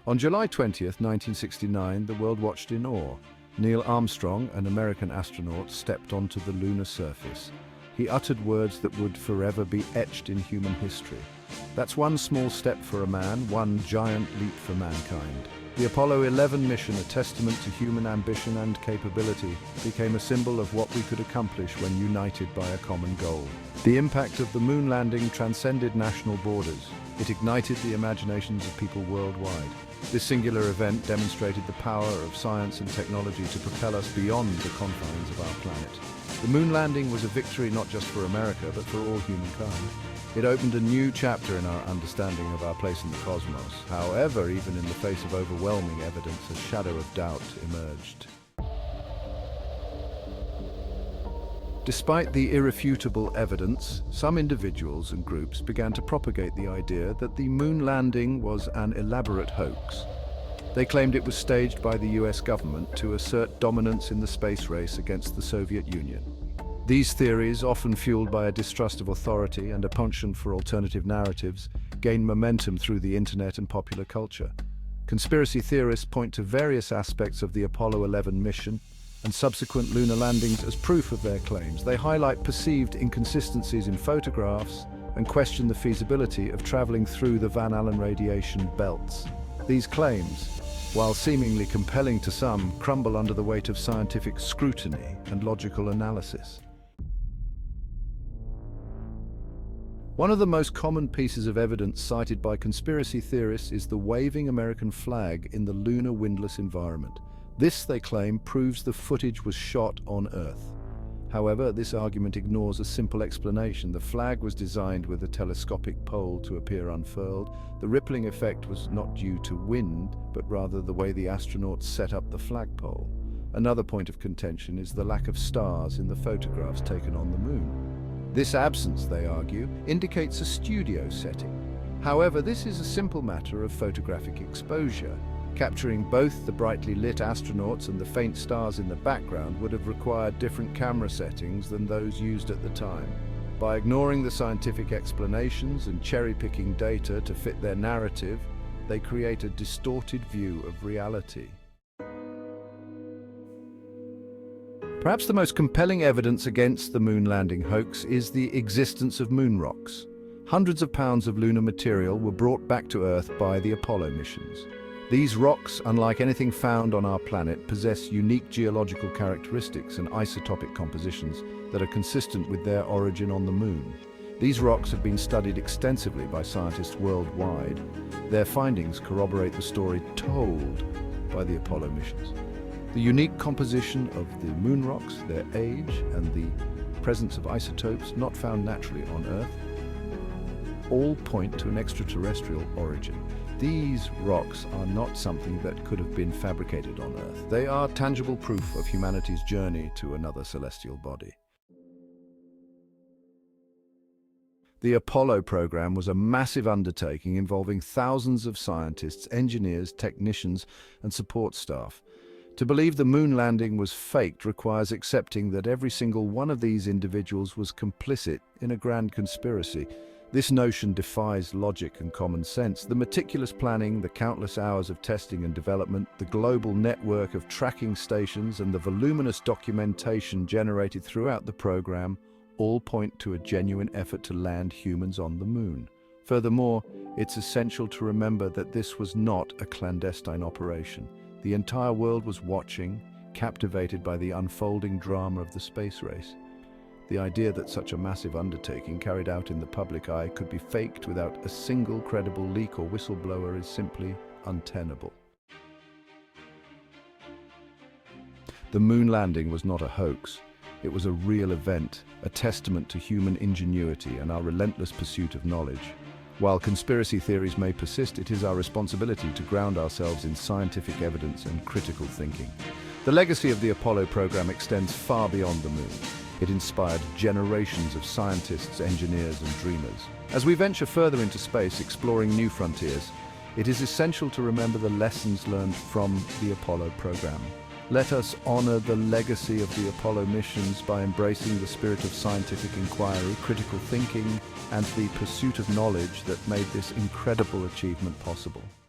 On July 20th, 1969, the world watched in awe. Neil Armstrong, an American astronaut, stepped onto the lunar surface. He uttered words that would forever be etched in human history. That's one small step for a man, one giant leap for mankind. The Apollo 11 mission, a testament to human ambition and capability, became a symbol of what we could accomplish when united by a common goal. The impact of the moon landing transcended national borders. It ignited the imaginations of people worldwide. This singular event demonstrated the power of science and technology to propel us beyond the confines of our planet. The moon landing was a victory not just for America, but for all humankind. It opened a new chapter in our understanding of our place in the cosmos. However, even in the face of overwhelming evidence, a shadow of doubt emerged. Despite the irrefutable evidence, some individuals and groups began to propagate the idea that the moon landing was an elaborate hoax. They claimed it was staged by the US government to assert dominance in the space race against the Soviet Union. These theories, often fueled by a distrust of authority and a penchant for alternative narratives, gained momentum through the internet and popular culture. Conspiracy theorists point to various aspects of the Apollo 11 mission and subsequent lunar landings as proof of their claims. They highlight perceived inconsistencies in photographs and question the feasibility of traveling through the Van Allen radiation belts. These claims, while seemingly compelling to some, crumble under the weight of scientific scrutiny and logical analysis. One of the most common pieces of evidence cited by conspiracy theorists is the waving American flag in the lunar windless environment. This, they claim, proves the footage was shot on Earth. However, this argument ignores a simple explanation. The flag was designed with a telescopic pole to appear unfurled. The rippling effect was not due to wind, but rather the way the astronauts set up the flagpole. Another point of contention is the lack of stars in the photographs taken on the moon. This absence, they argue, indicates a studio setting. However, this is a simple matter of photographic exposure. Capturing both the brightly lit astronauts and the faint stars in the background would have required different camera settings than those used at the time. By ignoring the scientific explanations and cherry-picking data to fit their narrative, they create a distorted view of reality. Perhaps the most compelling evidence against the moon landing hoax is the existence of moon rocks. Hundreds of pounds of lunar material were brought back to Earth by the Apollo missions. These rocks, unlike anything found on our planet, possess unique geological characteristics and isotopic compositions that are consistent with their origin on the moon. These rocks have been studied extensively by scientists worldwide. Their findings corroborate the story told by the Apollo missions. The unique composition of the moon rocks, their age, and the presence of isotopes not found naturally on Earth all point to an extraterrestrial origin. These rocks are not something that could have been fabricated on Earth. They are tangible proof of humanity's journey to another celestial body. The Apollo program was a massive undertaking involving thousands of scientists, engineers, technicians, and support staff. To believe the moon landing was faked requires accepting that every single one of these individuals was complicit in a grand conspiracy. This notion defies logic and common sense. The meticulous planning, the countless hours of testing and development, the global network of tracking stations, and the voluminous documentation generated throughout the program all point to a genuine effort to land humans on the moon. Furthermore, it's essential to remember that this was not a clandestine operation. The entire world was watching, captivated by the unfolding drama of the space race. The idea that such a massive undertaking carried out in the public eye could be faked without a single credible leak or whistleblower is simply untenable. The moon landing was not a hoax. It was a real event, a testament to human ingenuity and our relentless pursuit of knowledge. While conspiracy theories may persist, it is our responsibility to ground ourselves in scientific evidence and critical thinking. The legacy of the Apollo program extends far beyond the moon. It inspired generations of scientists, engineers, and dreamers. As we venture further into space, exploring new frontiers, it is essential to remember the lessons learned from the Apollo program. Let us honor the legacy of the Apollo missions by embracing the spirit of scientific inquiry, critical thinking, and the pursuit of knowledge that made this incredible achievement possible.